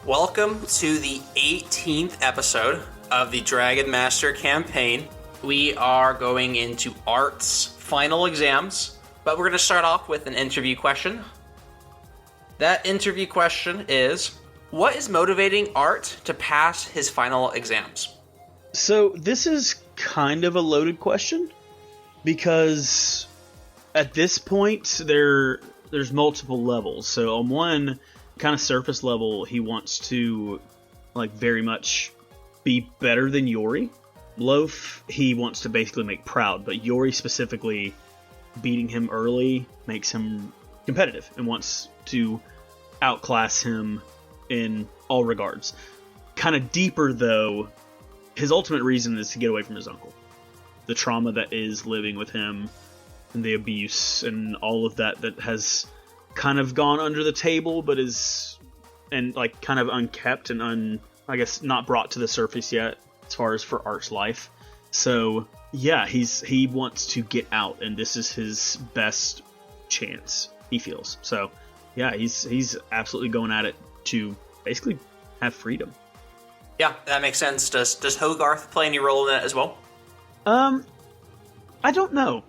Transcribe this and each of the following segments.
Welcome to the 18th episode of the Dragon Master campaign. We are going into Art's final exams, but we're going to start off with an interview question. That interview question is, what is motivating Art to pass his final exams? So this is kind of a loaded question, because at this point there's multiple levels. So on one kind of surface level, he wants to very much be better than Yori. Loaf, he wants to basically make proud, but Yori specifically, beating him early makes him competitive and wants to outclass him in all regards. Kind of deeper though, his ultimate reason is to get away from his uncle. The trauma that is living with him and the abuse and all of that has kind of gone under the table, but is kind of unkept and not brought to the surface yet as far as for Art's life. So yeah, he wants to get out, and this is his best chance, he feels. So yeah, he's absolutely going at it to basically have freedom. Yeah, that makes sense. Does Hogarth play any role in that as well? I don't know.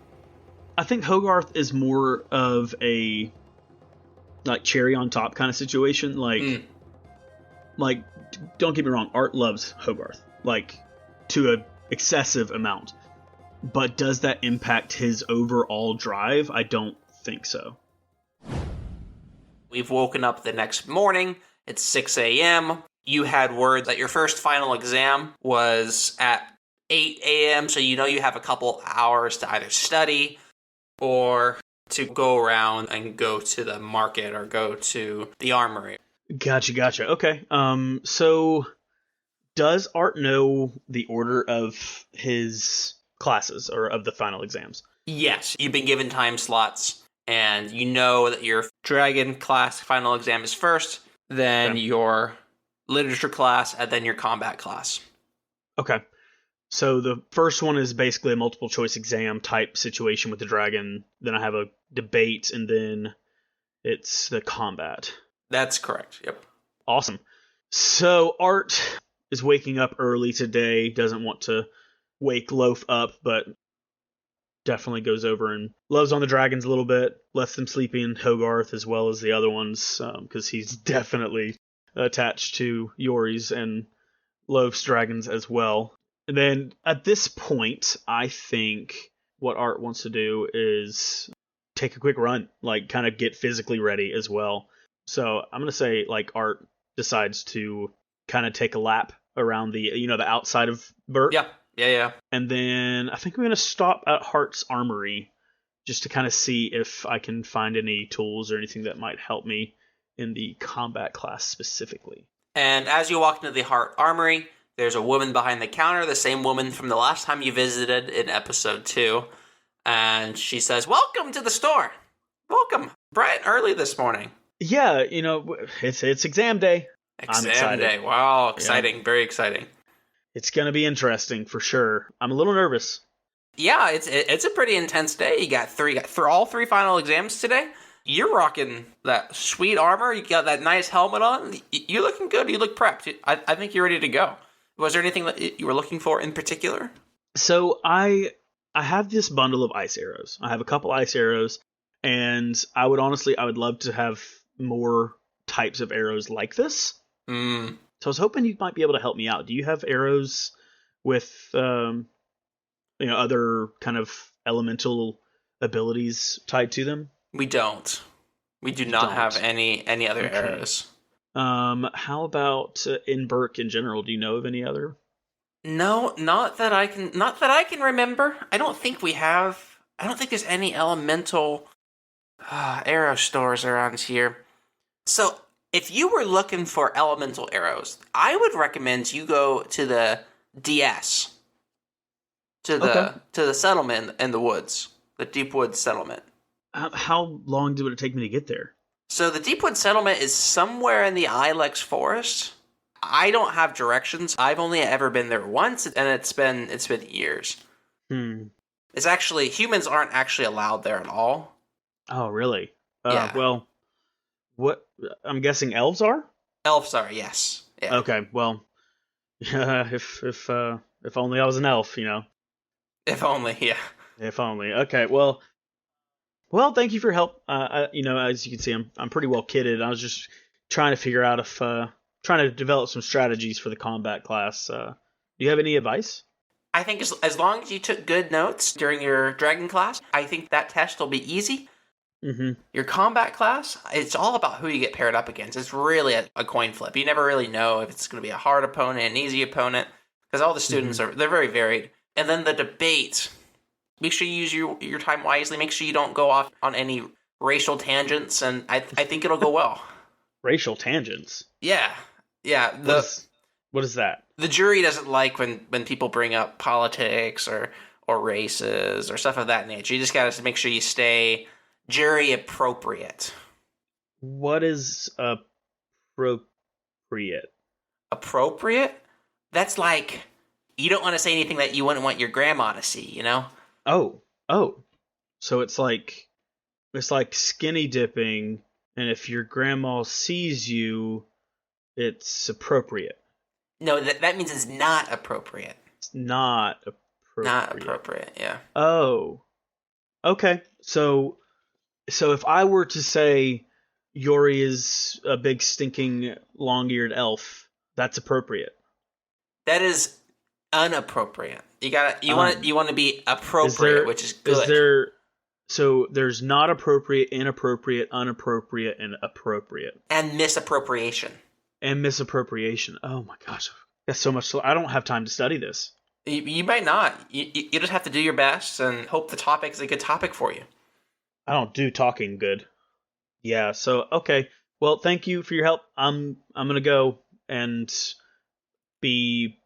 I think Hogarth is more of a cherry on top kind of situation. Don't get me wrong, Art loves Hogarth, to a excessive amount. But does that impact his overall drive? I don't think so. We've woken up the next morning. It's 6 a.m. You had word that your first final exam was at 8 a.m., so you know you have a couple hours to either study or to go around and go to the market or go to the armory. Gotcha. Okay. So does Art know the order of his classes or of the final exams? Yes, you've been given time slots, and you know that your dragon class final exam is first, then your literature class, and then your combat class. Okay. So the first one is basically a multiple choice exam type situation with the dragon. Then I have a debate, and then it's the combat. That's correct. Yep. Awesome. So Art is waking up early today, doesn't want to wake Loaf up, but definitely goes over and loves on the dragons a little bit, lets them sleeping, Hogarth as well as the other ones, because he's definitely attached to Yori's and Loaf's dragons as well. And then at this point, I think what Art wants to do is take a quick run, kind of get physically ready as well. So I'm going to say Art decides to kind of take a lap around the outside of Burt. Yeah. And then I think I'm going to stop at Hart's Armory just to kind of see if I can find any tools or anything that might help me in the combat class specifically. And as you walk into the Hart Armory, there's a woman behind the counter, the same woman from the last time you visited in episode 2. And she says, "Welcome to the store. Welcome. Bright and early this morning." Yeah, it's exam day. Exam day. Wow, exciting. Yeah. Very exciting. It's going to be interesting for sure. I'm a little nervous. Yeah, it's a pretty intense day. You got for all 3 final exams today. You're rocking that sweet armor. You got that nice helmet on. You're looking good. You look prepped. I think you're ready to go. Was there anything that you were looking for in particular? So I have this bundle of ice arrows. I have a couple ice arrows, and I would love to have more types of arrows like this. So I was hoping you might be able to help me out. Do you have arrows with other kind of elemental abilities tied to them? We don't. We do not have any other arrows. How about in Burke in general? Do you know of any other? No, not that I can remember. I don't think we have. I don't think there's any elemental arrow stores around here. So, if you were looking for elemental arrows, I would recommend you go to the DS. To the settlement in the woods. The Deepwood settlement. How long would it take me to get there? So the Deepwood settlement is somewhere in the Ilex forest. I don't have directions. I've only ever been there once, and it's been years. It's actually, humans aren't actually allowed there at all. Oh, really? Yeah. Well, what I'm guessing elves are? Elf, sorry, yes. Yeah. Okay, well, if only I was an elf, If only, yeah. If only. Okay, well, thank you for your help. As you can see, I'm pretty well kitted. I was just trying to figure out if trying to develop some strategies for the combat class. Do you have any advice? I think as long as you took good notes during your dragon class, I think that test will be easy. Mm-hmm. Your combat class, it's all about who you get paired up against. It's really a coin flip. You never really know if it's going to be a hard opponent, an easy opponent, because all the students they're very varied. And then the debate. Make sure you use your time wisely. Make sure you don't go off on any racial tangents, and I think it'll go well. Racial tangents? Yeah. What is that? The jury doesn't like when people bring up politics or races or stuff of that nature. You just got to make sure you stay jury appropriate. What is appropriate? Appropriate? That's like you don't want to say anything that you wouldn't want your grandma to see, you know? Oh. So it's like skinny dipping, and if your grandma sees you, it's appropriate. No, that means it's not appropriate. It's not appropriate. Not appropriate, yeah. Oh. Okay. So if I were to say Yori is a big stinking long-eared elf, that's appropriate. That is unappropriate. You want to be appropriate, which is good. There's not appropriate, inappropriate, unappropriate, and appropriate. And misappropriation. Oh my gosh. That's so much. I don't have time to study this. You might not. You just have to do your best and hope the topic is a good topic for you. I don't do talking good. Yeah, so, okay. Well, thank you for your help. I'm going to go and be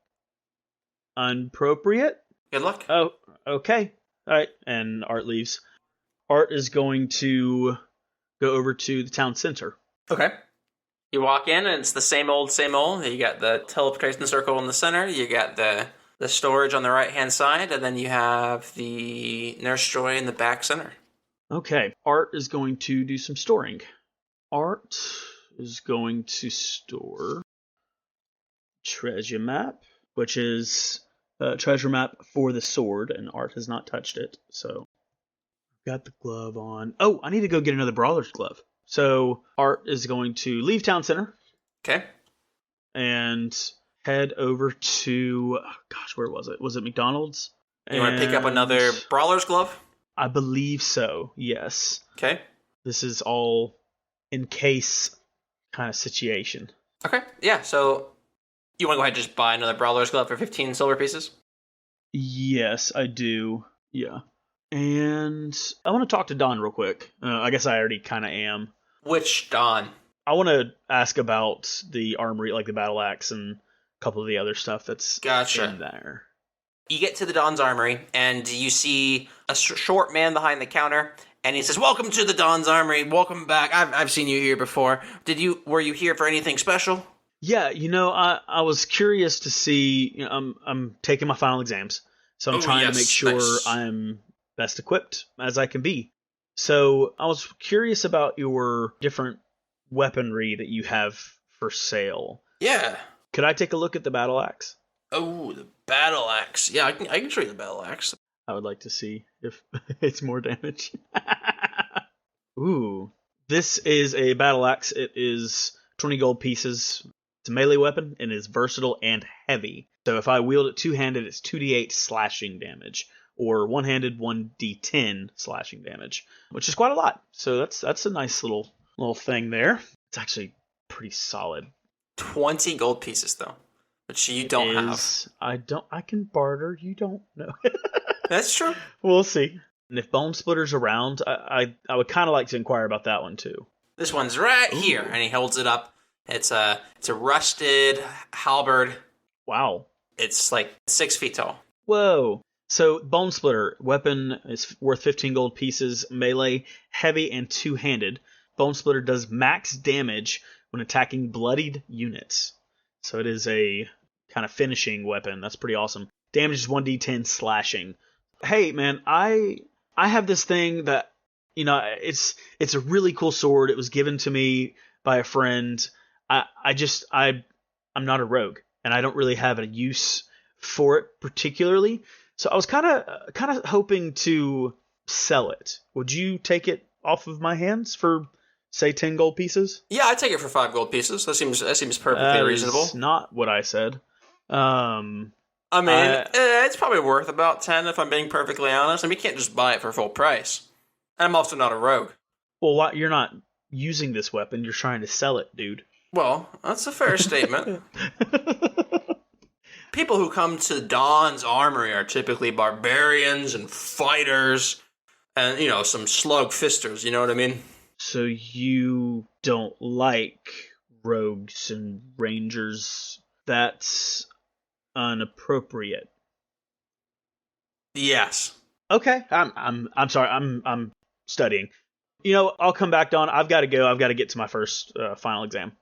appropriate. Good luck. Oh, okay. All right. And Art leaves. Art is going to go over to the town center. Okay. You walk in and it's the same old, same old. You got the teleportation circle in the center. You got the storage on the right-hand side. And then you have the nurse joy in the back center. Okay. Art is going to do some storing. Art is going to store treasure map, which is a treasure map for the sword, and Art has not touched it, so got the glove on. Oh, I need to go get another brawler's glove. So Art is going to leave town center. Okay. And head over to, where was it? Was it McDonald's? You want to pick up another brawler's glove? I believe so, yes. Okay. This is all in case kind of situation. Okay, yeah, so you want to go ahead and just buy another brawler's glove for 15 silver pieces? Yes, I do. Yeah. And I want to talk to Don real quick. I guess I already kind of am. Which Don? I want to ask about the armory, like the battle axe and a couple of the other stuff that's in there. You get to the Don's armory, and you see a short man behind the counter, and he says, "Welcome to the Don's armory. Welcome back. I've seen you here before. Were you here for anything special?" Yeah, I was curious to see. I'm taking my final exams, so I'm trying to make sure I'm best equipped as I can be. So I was curious about your different weaponry that you have for sale. Yeah. Could I take a look at the battle axe? Oh, the battle axe. Yeah, I can show you the battle axe. I would like to see if it's more damage. Ooh. This is a battle axe. It is 20 gold pieces. It's a melee weapon and is versatile and heavy. So if I wield it two-handed, it's 2d8 slashing damage. Or one-handed, 1d10 slashing damage. Which is quite a lot. So that's a nice little thing there. It's actually pretty solid. 20 gold pieces, though. Which you don't have. I can barter. You don't know. That's true. We'll see. And if Bone Splitter's around, I would kind of like to inquire about that one too. This one's right here, and he holds it up. It's a rusted halberd. Wow. It's like 6 feet tall. Whoa. So Bone Splitter weapon is worth 15 gold pieces, melee, heavy, and two-handed. Bone Splitter does max damage when attacking bloodied units. So it is a kind of finishing weapon. That's pretty awesome. Damage is 1d10 slashing. Hey, man, I have this thing that, it's a really cool sword. It was given to me by a friend. I'm not a rogue, and I don't really have a use for it particularly. So I was kind of hoping to sell it. Would you take it off of my hands for, say, 10 gold pieces? Yeah, I'd take it for 5 gold pieces. That seems perfectly That reasonable. is not what I said. I mean, it's probably worth about 10 if I'm being perfectly honest. And we can't just buy it for full price. And I'm also not a rogue. Well, you're not using this weapon. You're trying to sell it, dude. Well, that's a fair statement. People who come to Dawn's Armory are typically barbarians and fighters and, some slug fisters, you know what I mean? So you don't like rogues and rangers? That's inappropriate. Yes. Okay, I'm sorry. I'm studying. I'll come back, Dawn. I've got to go. I've got to get to my first final exam.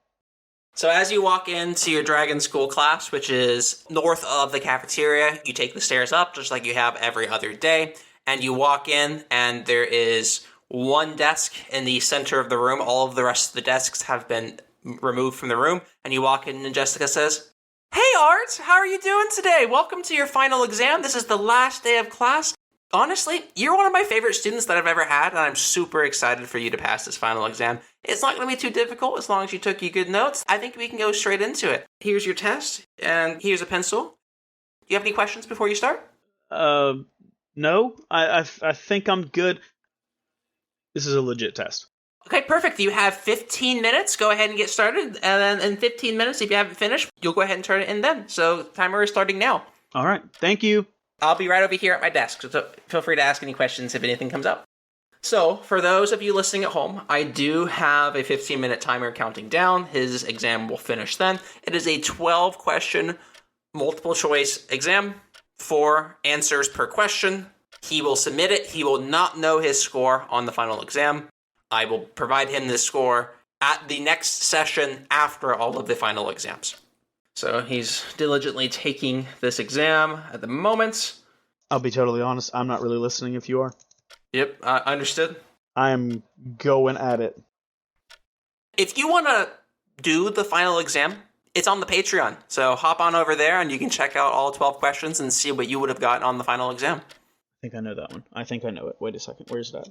So as you walk into your dragon school class, which is north of the cafeteria, you take the stairs up just like you have every other day, and you walk in, and there is one desk in the center of the room. All of the rest of the desks have been removed from the room, and you walk in, and Jessica says, "Hey, Art, how are you doing today? Welcome to your final exam. This is the last day of class. Honestly, you're one of my favorite students that I've ever had, and I'm super excited for you to pass this final exam. It's not going to be too difficult as long as you took your good notes. I think we can go straight into it. Here's your test, and here's a pencil. Do you have any questions before you start?" No. I think I'm good. This is a legit test. Okay, perfect. You have 15 minutes. Go ahead and get started, and then in 15 minutes, if you haven't finished, you'll go ahead and turn it in then. So, timer is starting now. All right. Thank you. I'll be right over here at my desk, so feel free to ask any questions if anything comes up. So, for those of you listening at home, I do have a 15-minute timer counting down. His exam will finish then. It is a 12-question multiple-choice exam, 4 answers per question. He will submit it. He will not know his score on the final exam. I will provide him the score at the next session after all of the final exams. So he's diligently taking this exam at the moment. I'll be totally honest. I'm not really listening if you are. Yep, understood. I am going at it. If you want to do the final exam, it's on the Patreon. So hop on over there and you can check out all 12 questions and see what you would have gotten on the final exam. I think I know that one. I think I know it. Wait a second. Where's that?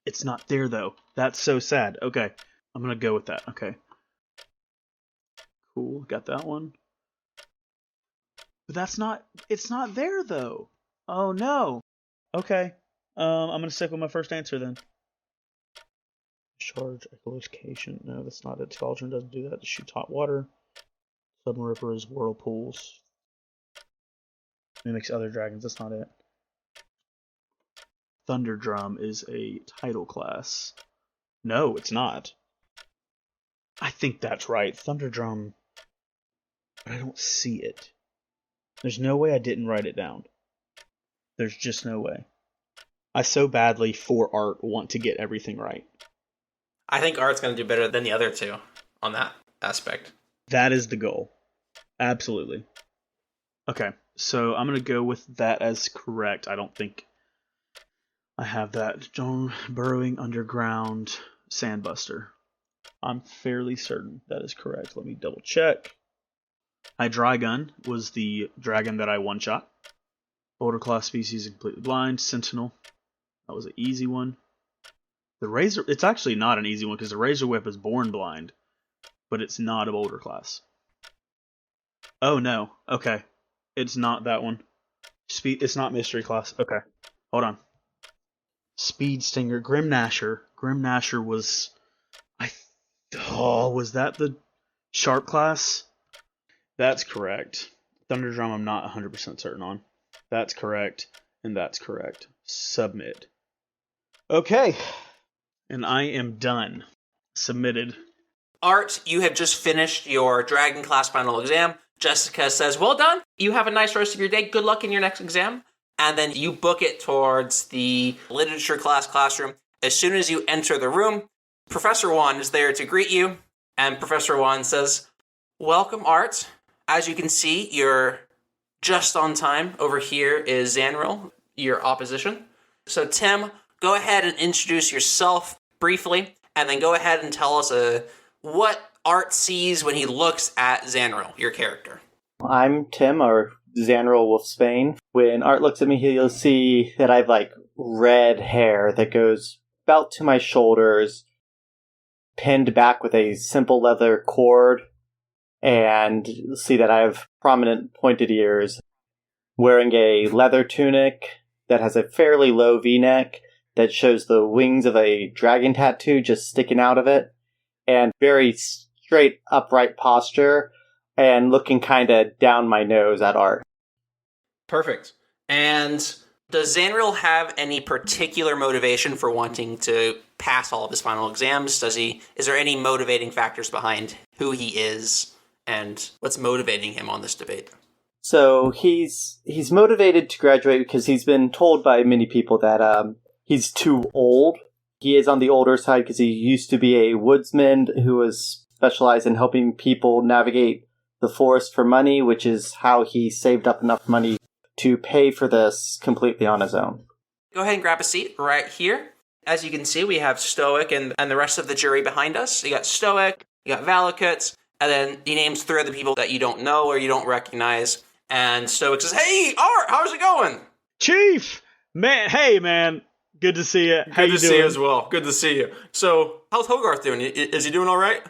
It's not there, though. That's so sad. Okay. I'm going to go with that. Okay. Cool. Got that one. But it's not there, though. Oh, no. Okay. I'm going to stick with my first answer, then. Discharge echolocation. No, that's not it. Cauldron doesn't do that. To shoot hot water. Sudden Ripper is whirlpools. Mimics other dragons. That's not it. Thunder Drum is a title class. No, it's not. I think that's right. Thunder Drum. But I don't see it. There's no way I didn't write it down. There's just no way. I so badly, for Art, want to get everything right. I think Art's going to do better than the other two on that aspect. That is the goal. Absolutely. Okay, so I'm going to go with that as correct. I don't think I have that. John Burrowing Underground Sandbuster. I'm fairly certain that is correct. Let me double check. Hydreigon was the dragon that I one-shot. Older class species completely blind. Sentinel. That was an easy one. The Razor... It's actually not an easy one because the Razor Whip is born blind. But it's not of older class. Oh no. Okay. It's not that one. It's not mystery class. Okay. Hold on. Speed Stinger. Grim Gnasher. Grim Gnasher was... was that the Sharp class? That's correct. Thunder Drum I'm not 100% certain on. That's correct. And that's correct. Submit. Okay. And I am done. Submitted. Art, you have just finished your Dragon class final exam. Jessica says, well done. You have a nice rest of your day. Good luck in your next exam. And then you book it towards the literature classroom. As soon as you enter the room, Professor Wan is there to greet you. And Professor Wan says, welcome, Art. As you can see, you're just on time. Over here is Zanril, your opposition. So Tim, go ahead and introduce yourself briefly, and then go ahead and tell us what Art sees when he looks at Zanril, your character. I'm Tim, or Zanril Wolfsbane. When Art looks at me, he'll see that I have like red hair that goes about to my shoulders, pinned back with a simple leather cord, and you'll see that I have prominent pointed ears, wearing a leather tunic that has a fairly low V-neck that shows the wings of a dragon tattoo just sticking out of it, and very straight, upright posture, and looking kind of down my nose at Art. Perfect. And does Zanril have any particular motivation for wanting to pass all of his final exams? Is there any motivating factors behind who he is and what's motivating him on this debate? So he's motivated to graduate because he's been told by many people that he's too old. He is on the older side because he used to be a woodsman who was specialized in helping people navigate the forest for money, which is how he saved up enough money to pay for this completely on his own. Go ahead and grab a seat right here. As you can see, we have Stoic and the rest of the jury behind us. You got Stoic, you got Valakut, and then he names 3 other people that you don't know or you don't recognize. And Stoic says, "Hey, Art, how's it going?" Chief! Man, hey, man. Good to see you. How you doing? Good to see you as well. Good to see you. So, how's Hogarth doing? Is he doing all right?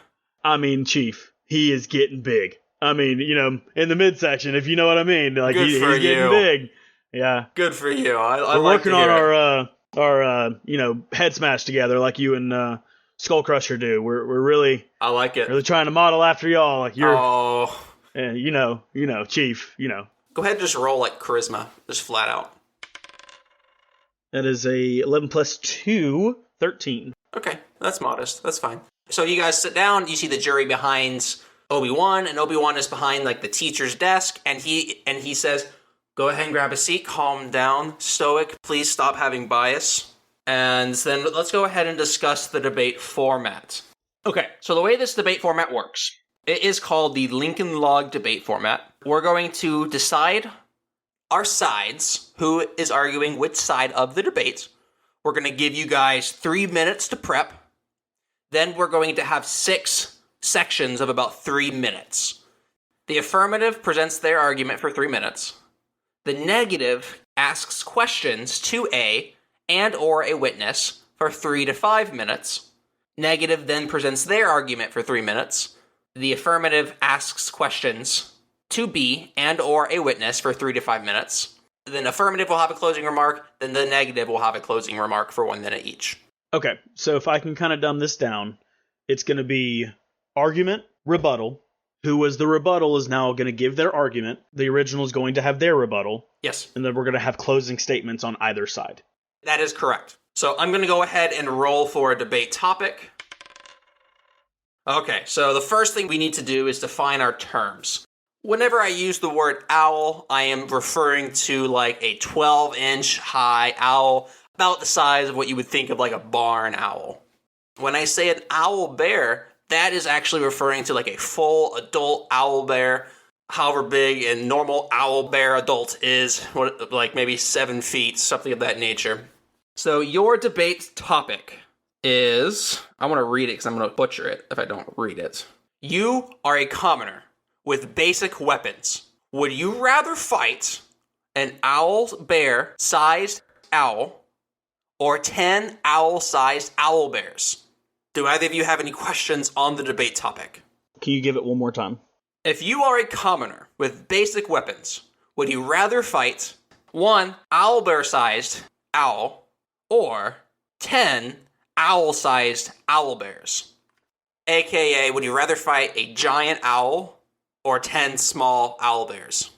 I mean, Chief, he is getting big. I mean, in the midsection, if you know what I mean. Like, he's getting big. Yeah. Good for you. We're working on our head smash together like you and Skull Crusher do. We're really... I like it. Really trying to model after y'all. Like, you're... Oh... Chief, Go ahead and just roll like charisma, just flat out. That is a 11 plus 2, 13. Okay, that's modest. That's fine. So you guys sit down, you see the jury behind Obi-Wan, and Obi-Wan is behind like the teacher's desk, and he says, "Go ahead and grab a seat, calm down. Stoic, please stop having bias." And then let's go ahead and discuss the debate format. Okay, so the way this debate format works, it is called the Lincoln Log debate format. We're going to decide our sides, who is arguing which side of the debate. We're going to give you guys 3 minutes to prep. Then we're going to have 6 sections of about 3 minutes. The affirmative presents their argument for 3 minutes. The negative asks questions to a and or a witness for 3 to 5 minutes. Negative then presents their argument for 3 minutes. The affirmative asks questions to B and or a witness for 3 to 5 minutes. Then affirmative will have a closing remark. Then the negative will have a closing remark for 1 minute each. Okay, so if I can kind of dumb this down, it's going to be argument, rebuttal. Who was the rebuttal is now going to give their argument. The original is going to have their rebuttal. Yes. And then we're going to have closing statements on either side. That is correct. So I'm going to go ahead and roll for a debate topic. Okay, so the first thing we need to do is define our terms. Whenever I use the word owl, I am referring to like a 12-inch high owl, about the size of what you would think of like a barn owl. When I say an owl bear, that is actually referring to like a full adult owl bear, however big a normal owl bear adult is, like maybe 7 feet, something of that nature. So your debate topic is, I want to read it because I'm going to butcher it if I don't read it. You are a commoner with basic weapons. Would you rather fight an owl-bear-sized owl or 10 owl-sized owl bears? Do either of you have any questions on the debate topic? Can you give it one more time? If you are a commoner with basic weapons, would you rather fight 1 owl-bear-sized owl or 10 owl-sized owl bears? AKA, would you rather fight a giant owl or 10 small owl bears?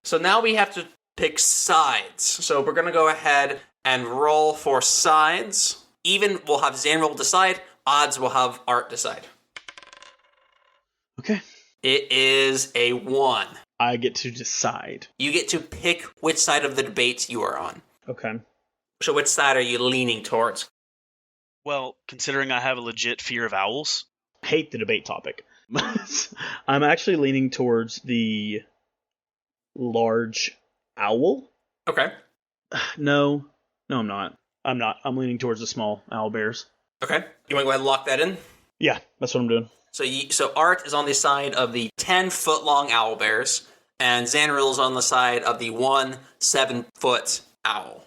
So now we have to pick sides. So we're going to go ahead and roll for sides. Even we'll have Zanril decide. Odds will have Art decide. Okay. It is a 1. I get to decide. You get to pick which side of the debate you are on. Okay. So which side are you leaning towards? Well, considering I have a legit fear of owls. Hate the debate topic. I'm actually leaning towards the large owl. Okay. No, I'm not. I'm leaning towards the small owl bears. Okay. You want to go ahead and lock that in? Yeah, that's what I'm doing. So Art is on the side of the 10-foot-long owlbears, and Zanril is on the side of the 7-foot owl.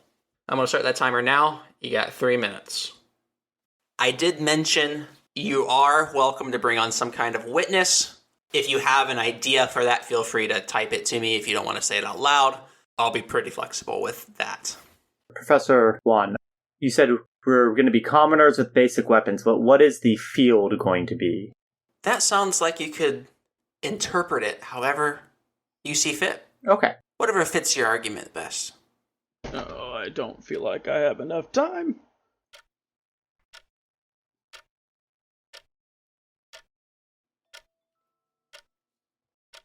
I'm going to start that timer now. You got 3 minutes. I did mention you are welcome to bring on some kind of witness. If you have an idea for that, feel free to type it to me. If you don't want to say it out loud, I'll be pretty flexible with that. Professor Juan, you said we're going to be commoners with basic weapons, but what is the field going to be? That sounds like you could interpret it however you see fit. Okay. Whatever fits your argument best. Oh, I don't feel like I have enough time.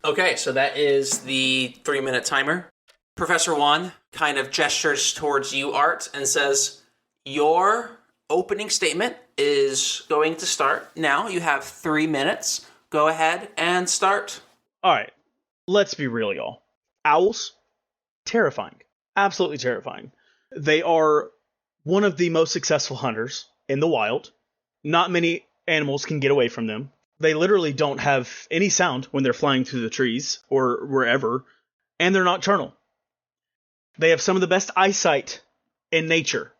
Okay, so that is the 3-minute timer. Professor Juan kind of gestures towards you, Art, and says, your opening statement is going to start now. You have 3 minutes. Go ahead and start. All right, let's be real, y'all. Owls, terrifying. Absolutely terrifying. They are one of the most successful hunters in the wild. Not many animals can get away from them. They literally don't have any sound when they're flying through the trees or wherever, and they're nocturnal. They have some of the best eyesight in nature,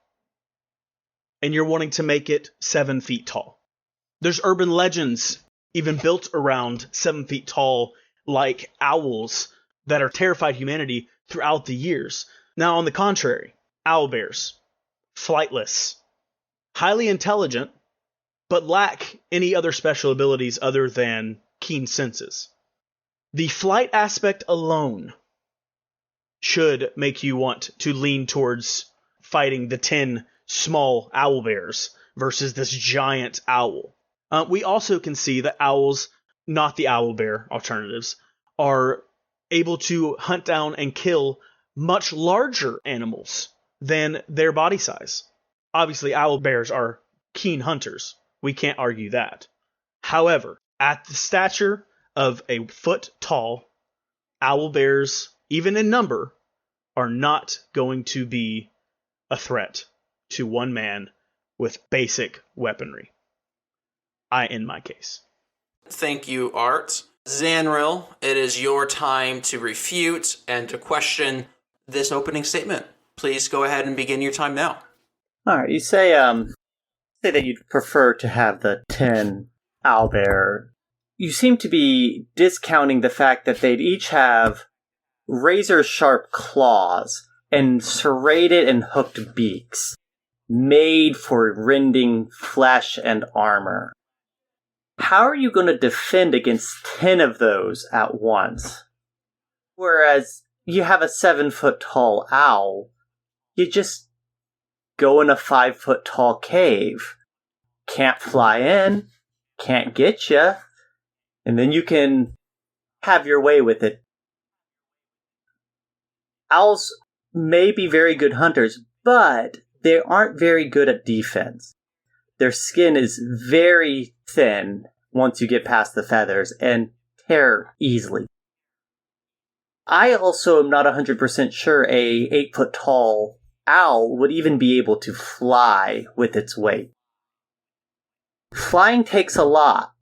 and you're wanting to make it 7 feet tall. There's urban legends even built around 7 feet tall, like owls that are terrified humanity throughout the years. Now, on the contrary, owlbears, flightless, highly intelligent, but lack any other special abilities other than keen senses. The flight aspect alone should make you want to lean towards fighting the 10 small owlbears versus this giant owl. We also can see that owls, not the owlbear alternatives, are able to hunt down and kill much larger animals than their body size. Obviously, owlbears are keen hunters. We can't argue that. However, at the stature of a foot tall, owlbears, even in number, are not going to be a threat to one man with basic weaponry. I end my case. Thank you, Art. Zanril, it is your time to refute and to question this opening statement. Please go ahead and begin your time now. All right, you say that you'd prefer to have the 10 owlbear. You seem to be discounting the fact that they'd each have razor-sharp claws and serrated and hooked beaks, made for rending flesh and armor. How are you going to defend against 10 of those at once? Whereas you have a 7-foot-tall owl, you just go in a 5-foot-tall cave. Can't fly in, can't get you, and then you can have your way with it. Owls may be very good hunters, but they aren't very good at defense. Their skin is very thin once you get past the feathers and tear easily. I also am not 100% sure a 8-foot-tall owl would even be able to fly with its weight. Flying takes a lot.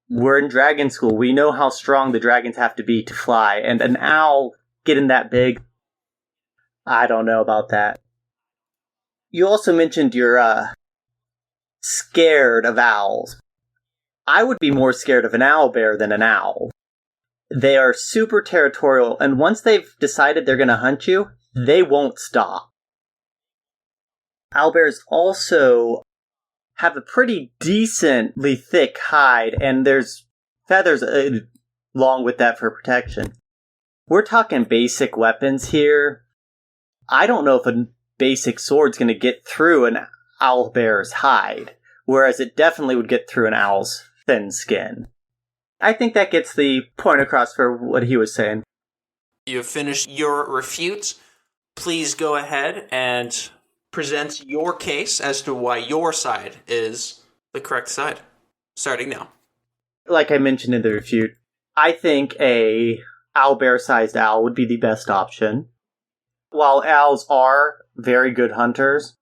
We're in dragon school. We know how strong the dragons have to be to fly, and an owl getting that big, I don't know about that. You also mentioned you're scared of owls. I would be more scared of an owlbear than an owl. They are super territorial, and once they've decided they're going to hunt you, they won't stop. Owlbears also have a pretty decently thick hide, and there's feathers along with that for protection. We're talking basic weapons here. I don't know if a basic sword's going to get through an owlbear's hide, whereas it definitely would get through an owl's thin skin. I think that gets the point across for what he was saying. You have finished your refute. Please go ahead and present your case as to why your side is the correct side. Starting now. Like I mentioned in the refute, I think a owlbear-sized owl would be the best option. While owls are very good hunters,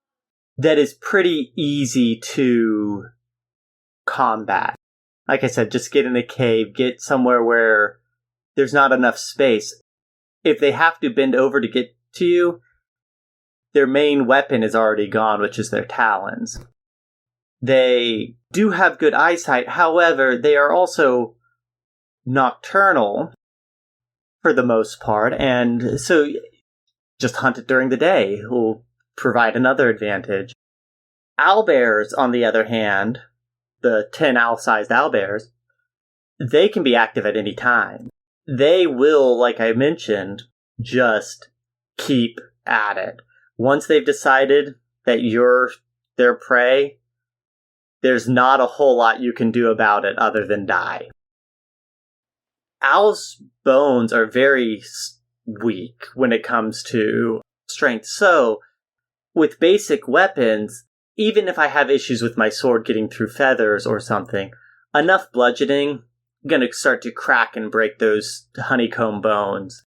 that is pretty easy to combat. like I said, just get in a cave, get somewhere where there's not enough space. If they have to bend over to get to you, their main weapon is already gone, which is their talons. They do have good eyesight, however, they are also nocturnal for the most part, and so just hunt it during the day will provide another advantage. Owlbears, on the other hand, the 10 owl-sized owlbears, they can be active at any time. They will, like I mentioned, just keep at it. Once they've decided that you're their prey, there's not a whole lot you can do about it other than die. Owls' bones are very weak when it comes to strength, so with basic weapons, even if I have issues with my sword getting through feathers or something, enough bludgeoning, I'm going to start to crack and break those honeycomb bones.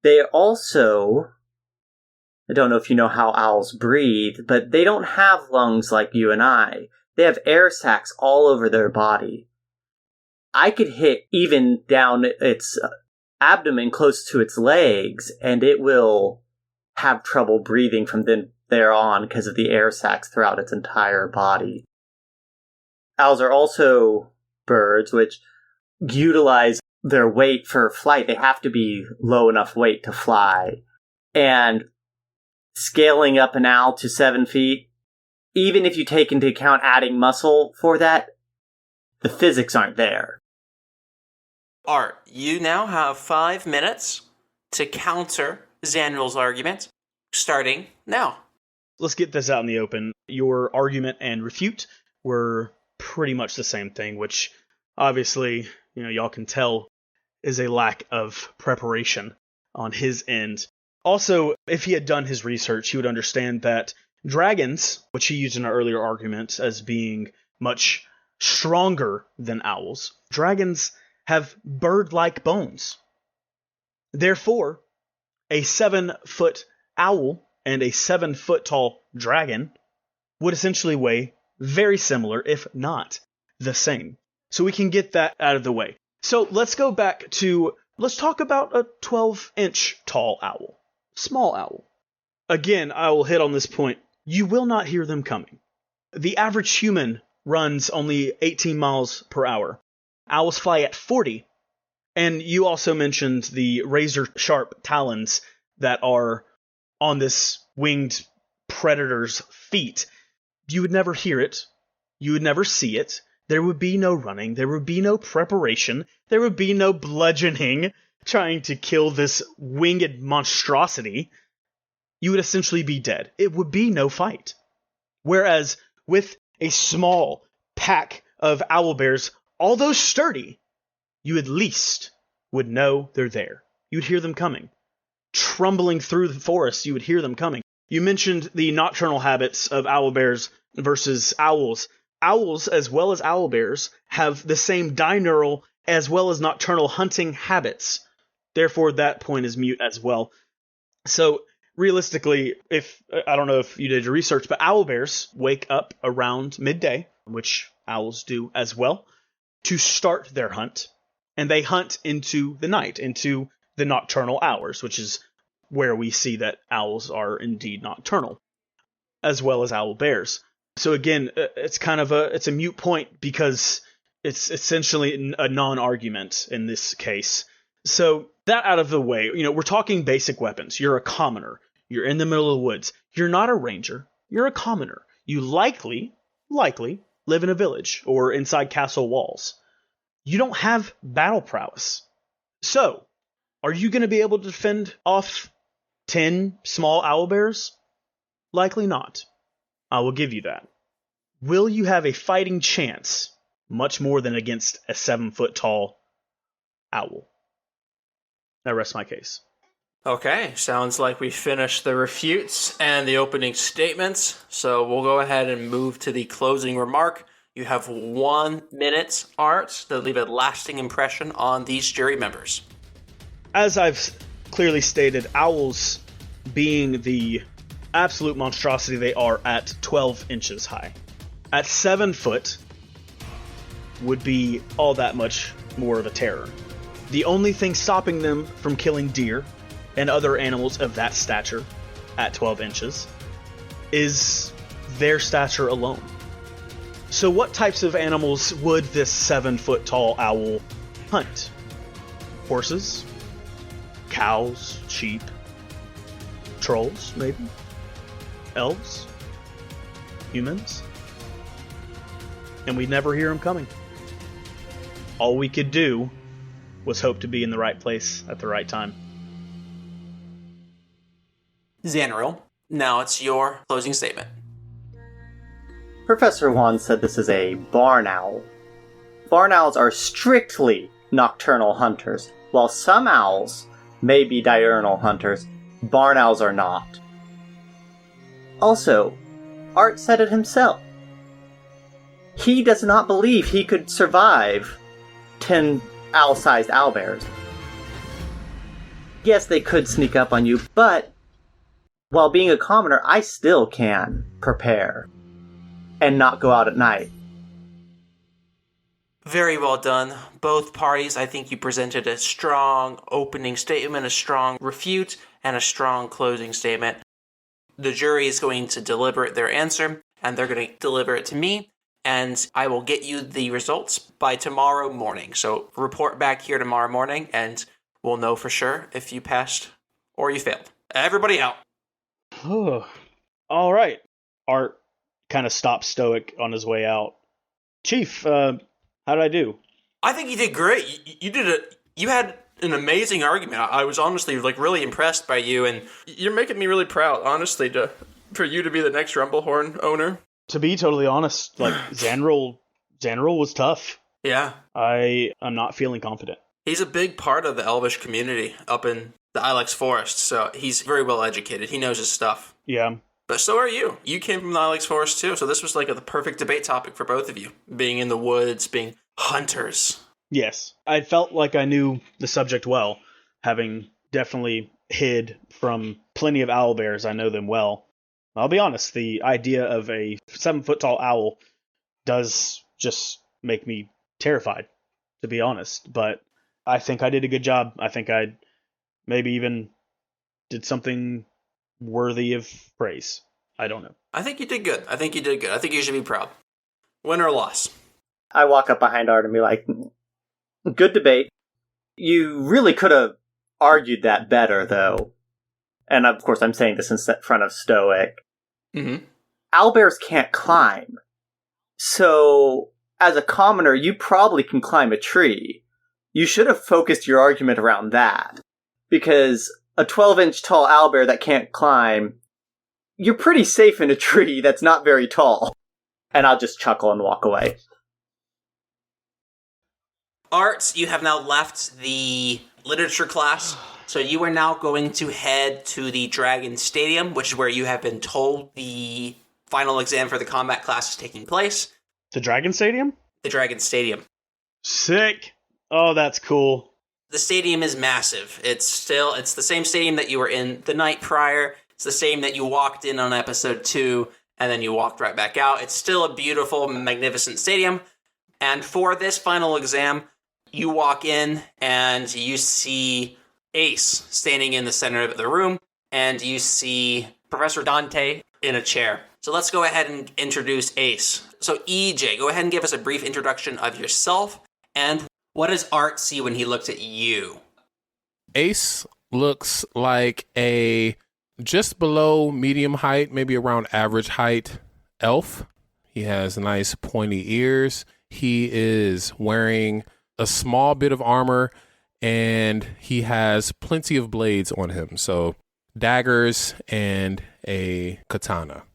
They also, I don't know if you know how owls breathe, but they don't have lungs like you and I. They have air sacs all over their body. I could hit even down its abdomen close to its legs, and it will have trouble breathing from there on because of the air sacs throughout its entire body. Owls are also birds which utilize their weight for flight. They have to be low enough weight to fly. And scaling up an owl to 7 feet, even if you take into account adding muscle for that, the physics aren't there. Art, you now have 5 minutes to counter Zandril's argument, starting now. Let's get this out in the open. Your argument and refute were pretty much the same thing, which obviously, y'all can tell is a lack of preparation on his end. Also, if he had done his research, he would understand that dragons, which he used in an earlier argument as being much stronger than owls, dragons have bird-like bones. Therefore, a 7-foot owl and a 7-foot tall dragon would essentially weigh very similar, if not the same. So we can get that out of the way. So let's go back to, let's talk about a 12-inch tall owl. Small owl. Again, I will hit on this point. You will not hear them coming. The average human runs only 18 miles per hour. Owls fly at 40. And you also mentioned the razor-sharp talons that are on this winged predator's feet. You would never hear it. You would never see it. There would be no running. There would be no preparation. There would be no bludgeoning trying to kill this winged monstrosity. You would essentially be dead. It would be no fight. Whereas with a small pack of owlbears, although sturdy, you at least would know they're there. You would hear them coming. Trumbling through the forest, you would hear them coming. You mentioned the nocturnal habits of owlbears versus owls. Owls, as well as owlbears, have the same diurnal as well as nocturnal hunting habits. Therefore, that point is mute as well. So, realistically, I don't know if you did your research, but owlbears wake up around midday, which owls do as well, to start their hunt. And they hunt into the night, into the nocturnal hours, which is where we see that owls are indeed nocturnal, as well as owlbears. So again, it's a mute point because it's essentially a non-argument in this case. So that out of the way, we're talking basic weapons. You're a commoner. You're in the middle of the woods. You're not a ranger. You're a commoner. You likely live in a village or inside castle walls. You don't have battle prowess. So, are you going to be able to defend off 10 small owlbears? Likely not. I will give you that. Will you have a fighting chance? Much more than against a 7-foot tall owl. That rests my case. Okay, sounds like we finished the refutes and the opening statements, so we'll go ahead and move to the closing remark. You have 1 minute, Art, to leave a lasting impression on these jury members. As I've clearly stated, owls, being the absolute monstrosity they are at 12 inches high. At 7 foot, would be all that much more of a terror. The only thing stopping them from killing deer and other animals of that stature at 12 inches is their stature alone. So what types of animals would this 7-foot-tall owl hunt? Horses? Cows? Sheep? Trolls, maybe? Elves? Humans? And we'd never hear him coming. All we could do was hope to be in the right place at the right time. Xanaril, now it's your closing statement. Professor Juan said this is a barn owl. Barn owls are strictly nocturnal hunters, while some owls may be diurnal hunters. Barn owls are not. Also, Art said it himself. He does not believe he could survive 10 owl-sized owlbears. Yes, they could sneak up on you, but while being a commoner, I still can prepare and not go out at night. Very well done. Both parties, I think you presented a strong opening statement, a strong refute, and a strong closing statement. The jury is going to deliberate their answer, and they're going to deliver it to me, and I will get you the results by tomorrow morning. So report back here tomorrow morning, and we'll know for sure if you passed or you failed. Everybody out. All right. Art kind of stopped stoic on his way out. Chief, how did I do? I think you did great. You had an amazing argument. I was honestly really impressed by you, and you're making me really proud, honestly, for you to be the next Rumblehorn owner. To be totally honest, Xanaril was tough. Yeah. I'm not feeling confident. He's a big part of the Elvish community up in the Ilex Forest, so he's very well educated. He knows his stuff. Yeah. But so are you. You came from the Ilex Forest too, so this was the perfect debate topic for both of you. Being in the woods, being hunters. Yes. I felt like I knew the subject well, having definitely hid from plenty of owlbears. I know them well. I'll be honest, the idea of a 7-foot-tall owl does just make me terrified, to be honest. But I think I did a good job. I think I maybe even did something worthy of praise. I don't know. I think you did good. I think you should be proud. Win or loss. I walk up behind Art and be like, good debate. You really could have argued that better, though. And of course, I'm saying this in front of Stoic. Mm-hmm. Owlbears can't climb. So, as a commoner, you probably can climb a tree. You should have focused your argument around that. Because a 12-inch tall owlbear that can't climb, you're pretty safe in a tree that's not very tall. And I'll just chuckle and walk away. Art, you have now left the literature class, so you are now going to head to the Dragon Stadium, which is where you have been told the final exam for the combat class is taking place. The Dragon Stadium? The Dragon Stadium. Sick. Oh, that's cool. The stadium is massive. It's the same stadium that you were in the night prior. It's the same that you walked in on episode 2, and then you walked right back out. It's still a beautiful, magnificent stadium. And for this final exam, you walk in and you see Ace standing in the center of the room, and you see Professor Dante in a chair. So let's go ahead and introduce Ace. So EJ, go ahead and give us a brief introduction of yourself, and what does Art see when he looks at you? Ace looks like a just below medium height, maybe around average height elf. He has nice pointy ears. He is wearing a small bit of armor, and he has plenty of blades on him. So daggers and a katana.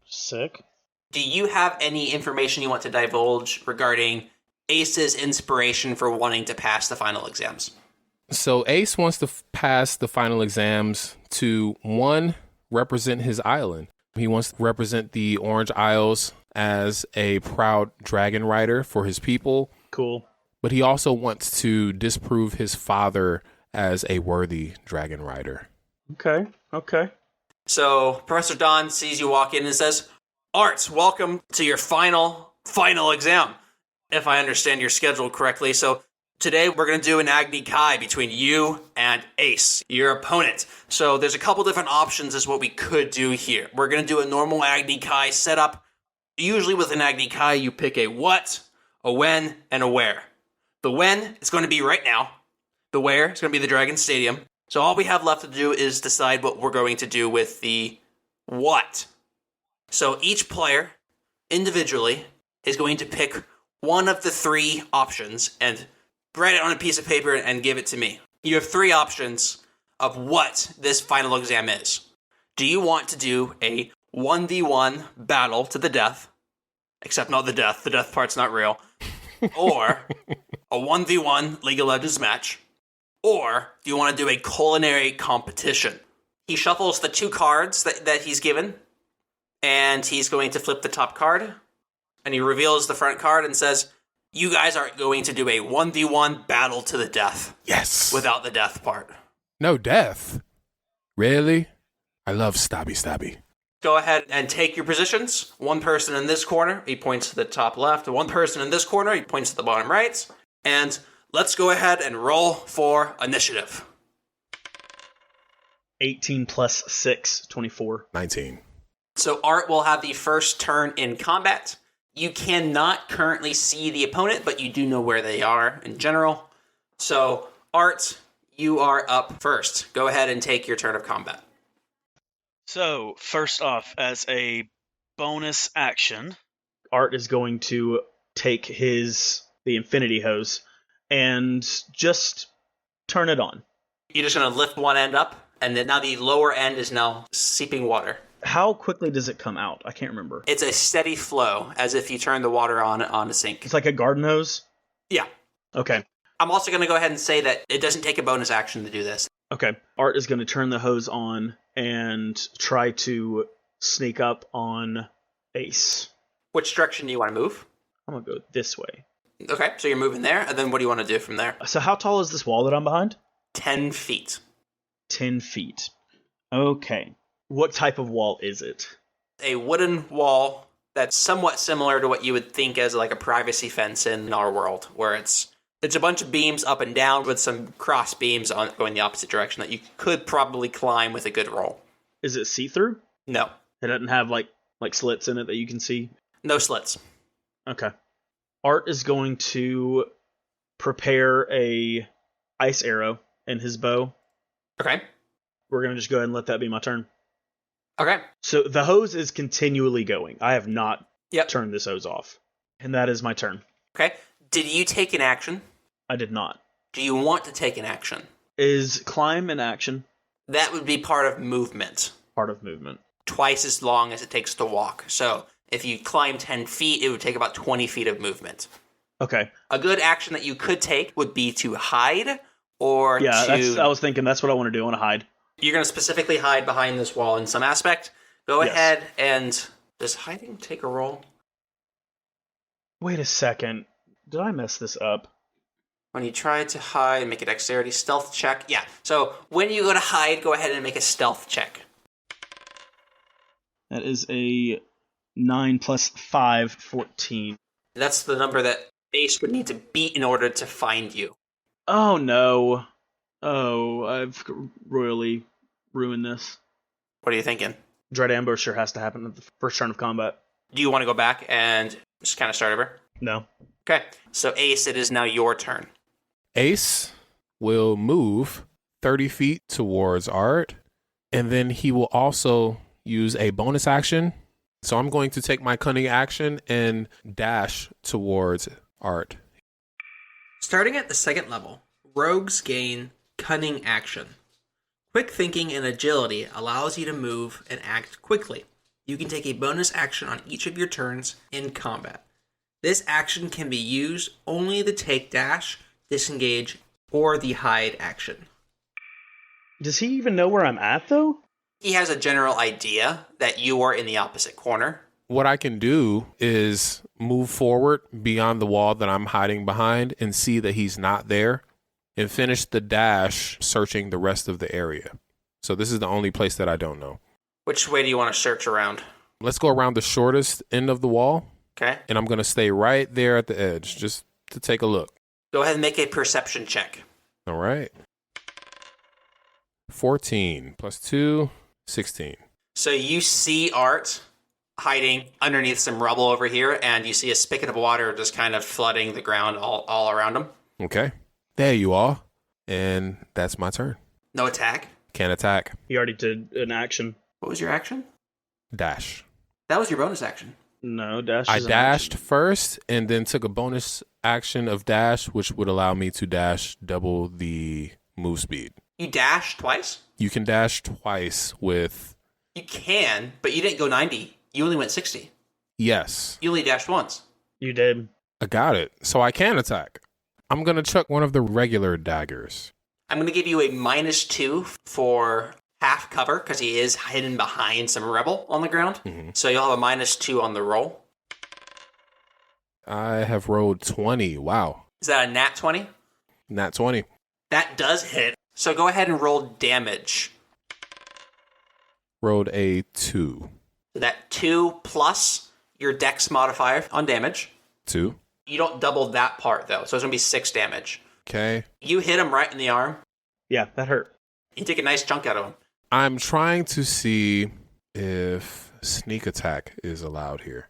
Sick. Do you have any information you want to divulge regarding Ace's inspiration for wanting to pass the final exams? So Ace wants to pass the final exams to, one, represent his island. He wants to represent the Orange Isles as a proud dragon rider for his people. Cool. But he also wants to disprove his father as a worthy dragon rider. Okay. So Professor Don sees you walk in and says, Art, welcome to your final exam. if I understand your schedule correctly. So today we're going to do an Agni Kai between you and Ace, your opponent. So there's a couple different options as what we could do here. We're going to do a normal Agni Kai setup. Usually with an Agni Kai, you pick a what, a when, and a where. The when is going to be right now. The where is going to be the Dragon Stadium. So all we have left to do is decide what we're going to do with the what. So each player, individually, is going to pick one of the three options and write it on a piece of paper and give it to me. You have three options of what this final exam is. Do you want to do a 1v1 battle to the death? Except not the death part's not real. Or a 1v1 League of Legends match? Or do you want to do a culinary competition? He shuffles the two cards that he's given, and he's going to flip the top card, and he reveals the front card and says, you guys are going to do a 1v1 battle to the death. Yes. Without the death part. No death? Really? I love stabby. Go ahead and take your positions. One person in this corner, he points to the top left. One person in this corner, he points to the bottom right. And let's go ahead and roll for initiative. 18 plus 6, 24. 19. So Art will have the first turn in combat. You cannot currently see the opponent, but you do know where they are in general. So Art, you are up first. Go ahead and take your turn of combat. So, first off, as a bonus action, Art is going to take the infinity hose and just turn it on. You're just going to lift one end up, and then now the lower end is now seeping water. How quickly does it come out? I can't remember. It's a steady flow, as if you turn the water on a sink. It's like a garden hose? Yeah. Okay. I'm also going to go ahead and say that it doesn't take a bonus action to do this. Okay. Art is going to turn the hose on and try to sneak up on Ace. Which direction do you want to move? I'm going to go this way. Okay, so you're moving there, and then what do you want to do from there? So how tall is this wall that I'm behind? 10 feet. 10 feet. Okay. What type of wall is it? A wooden wall that's somewhat similar to what you would think as like a privacy fence in our world, where it's a bunch of beams up and down with some cross beams going the opposite direction that you could probably climb with a good roll. Is it see-through? No. It doesn't have like slits in it that you can see? No slits. Okay. Art is going to prepare a ice arrow in his bow. Okay. We're going to just go ahead and let that be my turn. Okay. So the hose is continually going. I have not turned this hose off. And that is my turn. Okay. Did you take an action? I did not. Do you want to take an action? Is climb an action? That would be part of movement. Part of movement. Twice as long as it takes to walk. So if you climb 10 feet, it would take about 20 feet of movement. Okay. A good action that you could take would be to hide or I was thinking that's what I want to do. I want to hide. You're going to specifically hide behind this wall in some aspect. Go ahead and... Does hiding take a roll? Wait a second. Did I mess this up? When you try to hide, make a dexterity stealth check. Yeah, so when you go to hide, go ahead and make a stealth check. That is a 9 plus 5, 14. That's the number that Ace would need to beat in order to find you. Oh, no. Oh, I've royally ruined this. What are you thinking? Dread Ambush sure has to happen at the first turn of combat. Do you want to go back and just kind of start over? No. Okay, so Ace, it is now your turn. Ace will move 30 feet towards Art, and then he will also use a bonus action. So I'm going to take my cunning action and dash towards Art. Starting at the second level, rogues gain cunning action. Quick thinking and agility allows you to move and act quickly. You can take a bonus action on each of your turns in combat. This action can be used only to take dash, disengage, or the hide action. Does he even know where I'm at, though? He has a general idea that you are in the opposite corner. What I can do is move forward beyond the wall that I'm hiding behind and see that he's not there and finish the dash searching the rest of the area. So this is the only place that I don't know. Which way do you want to search around? Let's go around the shortest end of the wall. Okay. And I'm going to stay right there at the edge just to take a look. Go ahead and make a perception check. All right. 14 plus 2, 16. So you see Art hiding underneath some rubble over here, and you see a spigot of water just kind of flooding the ground all around him. Okay. There you are. And that's my turn. No attack. Can't attack. He already did an action. What was your action? Dash. That was your bonus action. No, dash. I is an dashed action. first and then took a bonus action of dash, which would allow me to dash double the move speed. You dashed twice? You can dash twice with... You can, but you didn't go 90. You only went 60. Yes. You only dashed once. You did. I got it. So I can attack. I'm going to chuck one of the regular daggers. I'm going to give you a -2 for half cover because he is hidden behind some rubble on the ground. Mm-hmm. So you'll have a -2 on the roll. I have rolled 20. Wow. Is that a nat 20? Nat 20. That does hit. So go ahead and roll damage. Rolled a 2. So that 2 plus your dex modifier on damage. 2. You don't double that part, though. So it's going to be 6 damage. Okay. You hit him right in the arm. Yeah, that hurt. You take a nice chunk out of him. I'm trying to see if sneak attack is allowed here.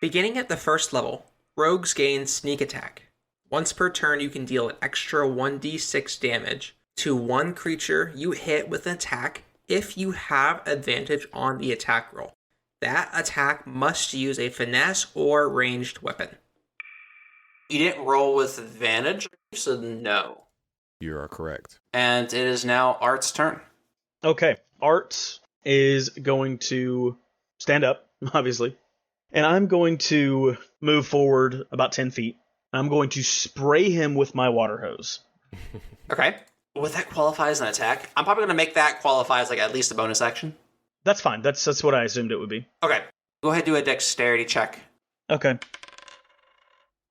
Beginning at the first level, rogues gain sneak attack. Once per turn, you can deal an extra 1d6 damage to one creature you hit with an attack if you have advantage on the attack roll. That attack must use a finesse or ranged weapon. You didn't roll with advantage, so no. You are correct. And it is now Art's turn. Okay, Art is going to stand up, obviously, and I'm going to move forward about 10 feet. I'm going to spray him with my water hose. Okay. Would that qualify as an attack? I'm probably going to make that qualify as like at least a bonus action. That's fine. That's what I assumed it would be. Okay. Go ahead and do a dexterity check. Okay.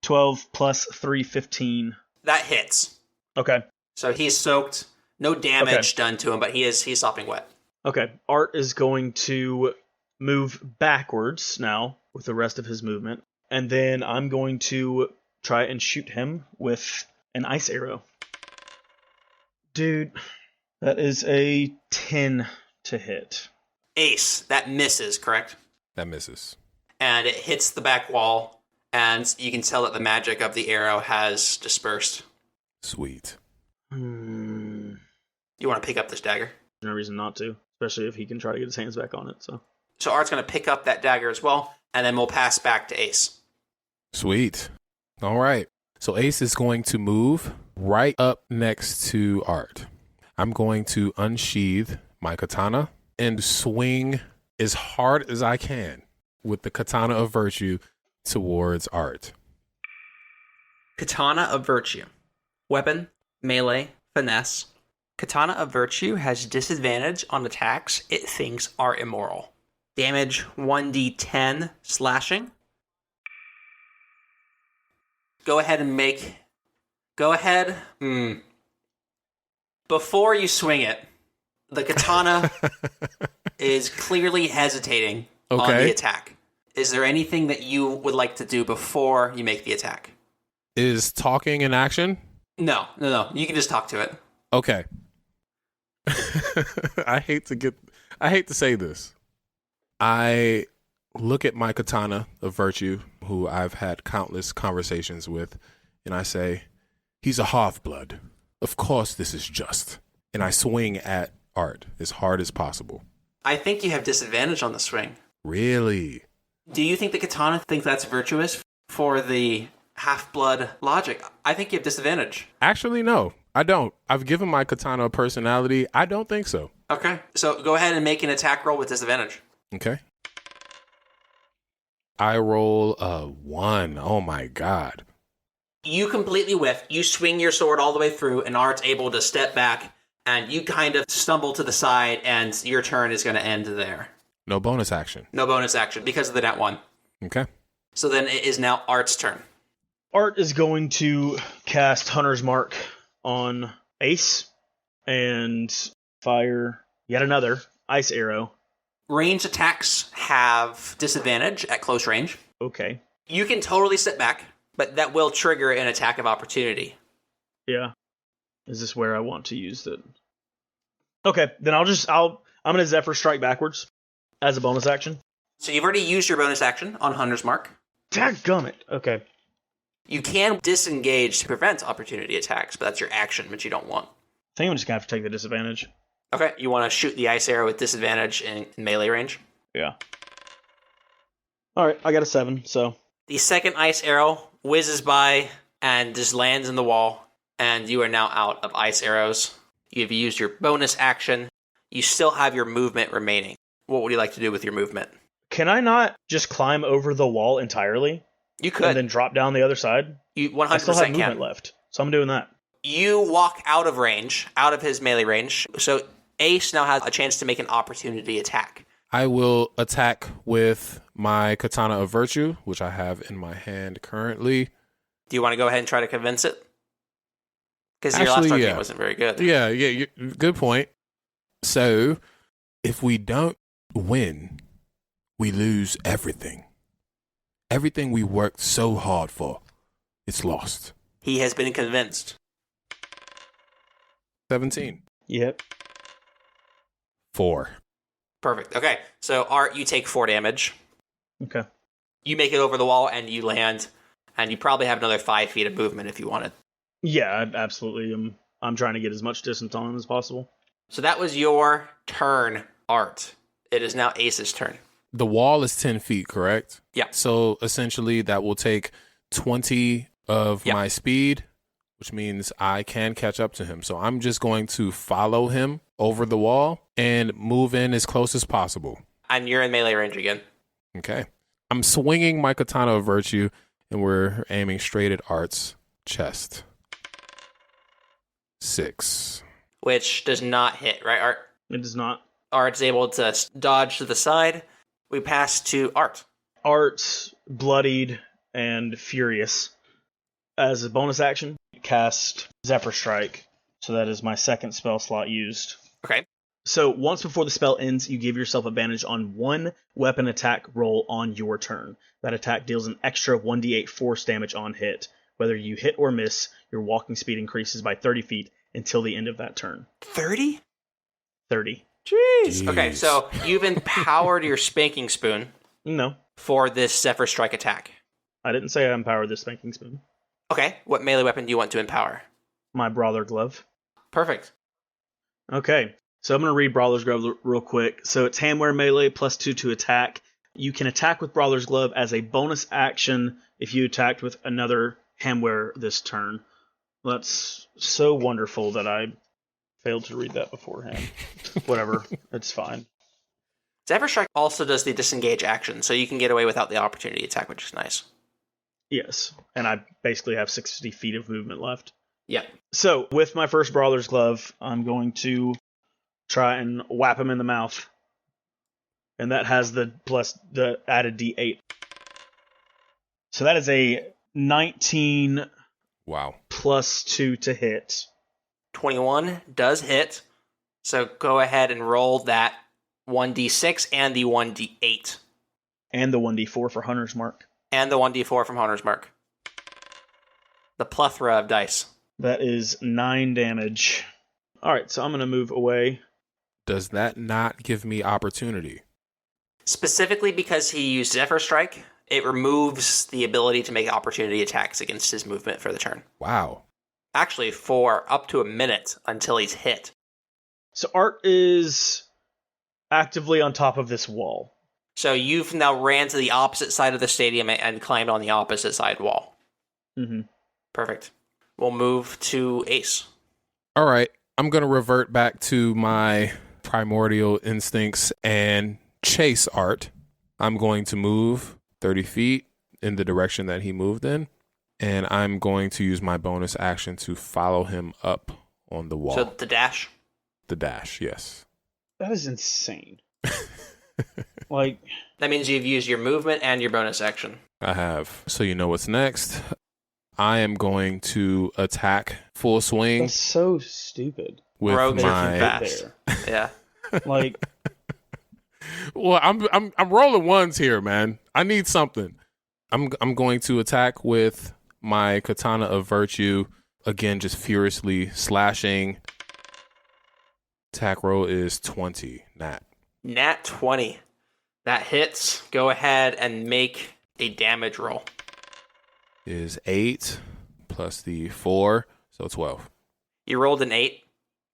12 plus 3, 15. That hits. Okay. So he's soaked. No damage done to him, but he's sopping wet. Okay. Art is going to move backwards now with the rest of his movement. And then I'm going to try and shoot him with an ice arrow. Dude, that is a 10 to hit. Ace. That misses, correct? That misses. And it hits the back wall, and you can tell that the magic of the arrow has dispersed. Sweet. Hmm. You want to pick up this dagger? No reason not to, especially if he can try to get his hands back on it. So Art's going to pick up that dagger as well, and then we'll pass back to Ace. Sweet. All right. So Ace is going to move right up next to Art. I'm going to unsheath my katana and swing as hard as I can with the katana of virtue towards Art. Katana of Virtue. Weapon, melee, finesse. Katana of Virtue has disadvantage on attacks it thinks are immoral. Damage 1d10 slashing. Go ahead and make... Go ahead. Before you swing it, the katana is clearly hesitating on the attack. Is there anything that you would like to do before you make the attack? Is talking an action? No. You can just talk to it. Okay. I hate to say this. I look at my katana of virtue, who I've had countless conversations with, and I say, he's a half-blood. Of course this is just. And I swing at Art as hard as possible. I think you have disadvantage on the swing. Really? Do you think the katana thinks that's virtuous for the half-blood logic? I think you have disadvantage. Actually, no, I don't. I've given my katana a personality. I don't think so. Okay, so go ahead and make an attack roll with disadvantage. Okay. I roll a 1. Oh my God. You completely whiff. You swing your sword all the way through, and Art's able to step back, and you kind of stumble to the side, and your turn is going to end there. No bonus action. No bonus action because of the nat 1. Okay. So then it is now Art's turn. Art is going to cast Hunter's Mark on Ace and fire yet another ice arrow. Ranged attacks have disadvantage at close range. Okay. You can totally sit back, but that will trigger an attack of opportunity. Yeah. Is this where I want to use it? Okay, then I'm gonna Zephyr Strike backwards as a bonus action. So you've already used your bonus action on Hunter's Mark. Dadgummit. Okay. You can disengage to prevent opportunity attacks, but that's your action, which you don't want. I think I'm just gonna have to take the disadvantage. Okay, you want to shoot the ice arrow with disadvantage in melee range? Yeah. Alright, I got a 7, so. The second ice arrow whizzes by and just lands in the wall, and you are now out of ice arrows. You've used your bonus action. You still have your movement remaining. What would you like to do with your movement? Can I not just climb over the wall entirely? You could. And then drop down the other side? You 100% I still have can. movement left, so I'm doing that. You walk out of range, out of his melee range, so Ace now has a chance to make an opportunity attack. I will attack with my Katana of Virtue, which I have in my hand currently. Do you want to go ahead and try to convince it? Because your last Actually, argument yeah. wasn't very good. Yeah, good point. So, if we don't win, we lose everything. Everything we worked so hard for, it's lost. He has been convinced. 17. Yep. 4. Perfect. Okay, so Art, you take 4 damage. Okay. You make it over the wall and you land, and you probably have another 5 feet of movement if you wanted. Yeah, absolutely. I'm trying to get as much distance on him as possible. So that was your turn, Art. It is now Ace's turn. The wall is 10 feet, correct? Yeah. So essentially that will take 20 of my speed, which means I can catch up to him. So I'm just going to follow him over the wall and move in as close as possible. And you're in melee range again. Okay. I'm swinging my Katana of Virtue, and we're aiming straight at Art's chest. 6. Which does not hit, right, Art? It does not. Art's able to dodge to the side. We pass to Art. Art's bloodied and furious. As a bonus action, cast Zephyr Strike. So that is my second spell slot used. Okay. So once before the spell ends, you give yourself advantage on one weapon attack roll on your turn. That attack deals an extra 1d8 force damage on hit. Whether you hit or miss, your walking speed increases by 30 feet until the end of that turn. 30? 30. Jeez. Okay, so you've empowered your spanking spoon No, for this Zephyr Strike attack. I didn't say I empowered this spanking spoon. Okay, what melee weapon do you want to empower? My Brawler Glove. Perfect. Okay, so I'm going to read Brawler's Glove real quick. So it's handwear melee plus 2 to attack. You can attack with Brawler's Glove as a bonus action if you attacked with another handwear this turn. That's so wonderful that I failed to read that beforehand. Whatever, it's fine. Zephyr Strike also does the disengage action, so you can get away without the opportunity attack, which is nice. Yes, and I basically have 60 feet of movement left. Yeah. So, with my first Brawler's Glove, I'm going to try and whap him in the mouth. And that has the added D8. So that is a 19 Wow. plus 2 to hit. 21 does hit, so go ahead and roll that 1d6 and the 1d8. And the 1d4 for Hunter's Mark. And the 1d4 from Hunter's Mark. The plethora of dice. That is 9 damage. Alright, so I'm going to move away. Does that not give me opportunity? Specifically because he used Zephyr Strike, it removes the ability to make opportunity attacks against his movement for the turn. Wow. Actually, for up to a minute until he's hit. So Art is actively on top of this wall. So you've now ran to the opposite side of the stadium and climbed on the opposite side wall. Mm-hmm. Perfect. We'll move to Ace. All right. I'm going to revert back to my primordial instincts and chase Art. I'm going to move 30 feet in the direction that he moved in. And I'm going to use my bonus action to follow him up on the wall. So the dash? The dash, yes. That is insane. Like, That means you've used your movement and your bonus action. I have. So you know what's next. I am going to attack full swing that's so stupid. with Rogues are my fast. Yeah. Like, Well, I'm rolling ones here, man. I need something. I'm going to attack with my Katana of Virtue. Again, just furiously slashing. Attack roll is 20, Nat. Nat 20. That hits. Go ahead and make a damage roll. Is 8 plus the 4, so 12. You rolled an 8.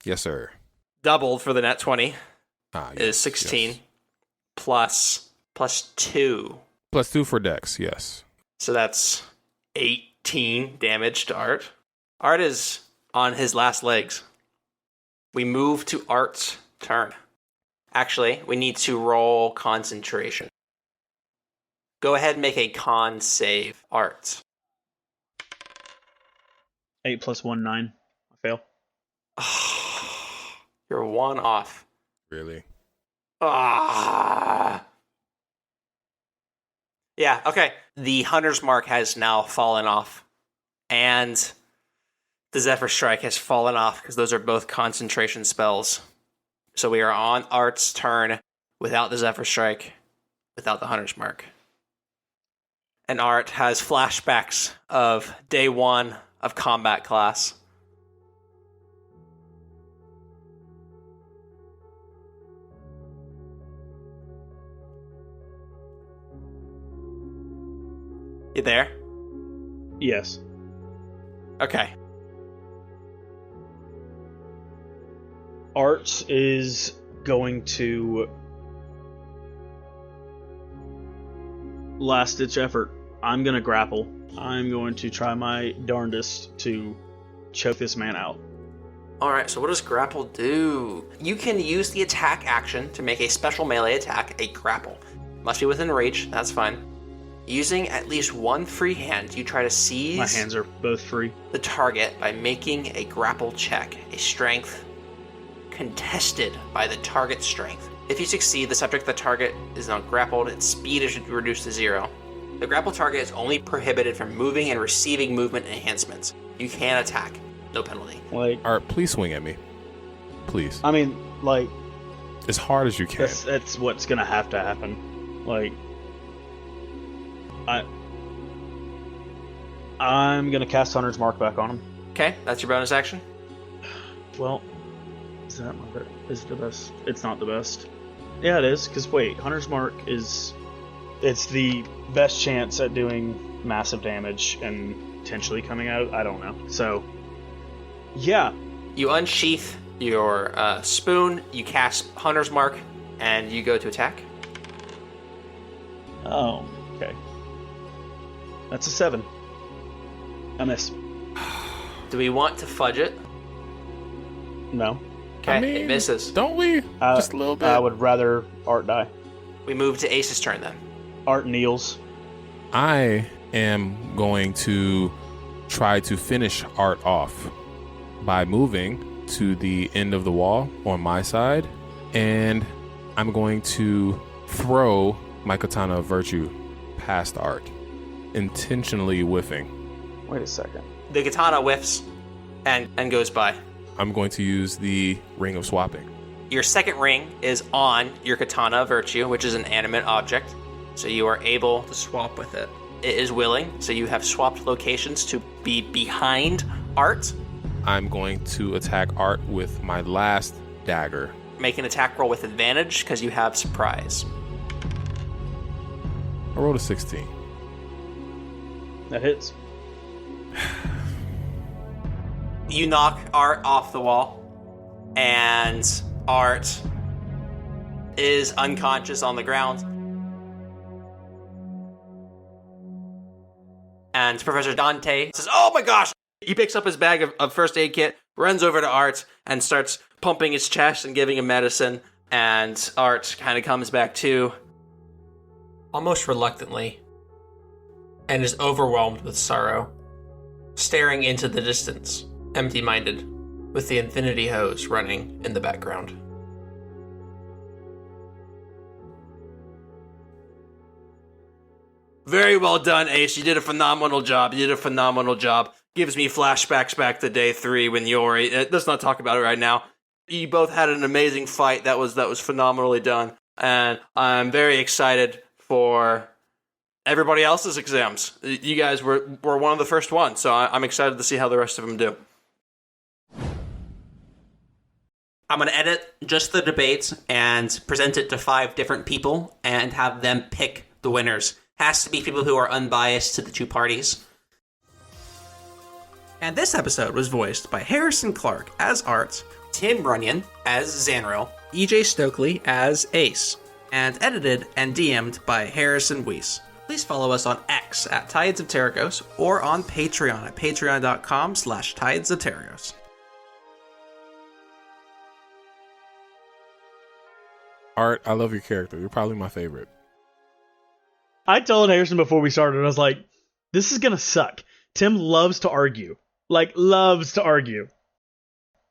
Yes, sir. Doubled for the nat 20 Yes, is 16 yes. plus 2. Plus 2 for Dex, yes. So that's 18 damage to Art. Art is on his last legs. We move to Art's turn. Actually, we need to roll concentration. Go ahead and make a con save, Art. 8 plus 1, 9. I fail. You're 1 off. Really? Yeah, okay. The Hunter's Mark has now fallen off. And the Zephyr Strike has fallen off because those are both concentration spells. So we are on Art's turn without the Zephyr Strike, without the Hunter's Mark. And Art has flashbacks of day 1 of combat class. You there? Yes. Okay. Art is going to last ditch effort. I'm going to grapple. I'm going to try my darndest to choke this man out. Alright, so what does grapple do? You can use the attack action to make a special melee attack, a grapple. Must be within reach, that's fine. Using at least one free hand, you try to seize My hands are both free. the target by making a grapple check, a strength contested by the target's strength. If you succeed, the subject of the target is not grappled, its speed is reduced to 0. The grapple target is only prohibited from moving and receiving movement enhancements. You can attack, no penalty. Like, Art, please swing at me. Please. I mean, like, As hard as you can. that's what's gonna have to happen. Like, I'm gonna cast Hunter's Mark back on him. Okay, that's your bonus action. Well, is it the best? It's not the best. Yeah, it is. Because wait, Hunter's Mark it's the best chance at doing massive damage and potentially coming out. I don't know. So, yeah, You unsheath your spoon, you cast Hunter's Mark, and you go to attack. oh, okay. That's a 7. I miss. Do we want to fudge it? No. Okay, I mean, it misses. Don't we? Just a little bit. I would rather Art die. We move to Ace's turn then. Art kneels. I am going to try to finish Art off by moving to the end of the wall on my side, and I'm going to throw my Katana of Virtue past Art, intentionally whiffing. Wait a second. The katana whiffs and goes by. I'm going to use the Ring of Swapping. Your second ring is on your Katana of Virtue, which is an animate object, so you are able to swap with it. It is willing, so you have swapped locations to be behind Art. I'm going to attack Art with my last dagger. Make an attack roll with advantage, because you have surprise. I rolled a 16. That hits. You knock Art off the wall, and Art is unconscious on the ground. And Professor Dante says, "Oh my gosh!" He picks up his bag of first aid kit, runs over to Art, and starts pumping his chest and giving him medicine. And Art kind of comes back to, almost reluctantly, and is overwhelmed with sorrow, staring into the distance, empty-minded, with the infinity hose running in the background. Very well done, Ace. You did a phenomenal job. Gives me flashbacks back to day 3 when Yori... let's not talk about it right now. You both had an amazing fight. That was phenomenally done. And I'm very excited for everybody else's exams. You guys were one of the first ones, so I'm excited to see how the rest of them do. I'm going to edit just the debates and present it to 5 different people and have them pick the winners. Has to be people who are unbiased to the 2 parties. And this episode was voiced by Harrison Clark as Art, Tim Runyon as Zanril, EJ Stokely as Ace, and edited and DM'd by Harrison Weiss. Please follow us on X at Tides of Terragos or on Patreon at patreon.com/Tides of Terragos. Art, I love your character. You're probably my favorite. I told Harrison before we started, I was like, this is going to suck. Tim loves to argue. Like, loves to argue.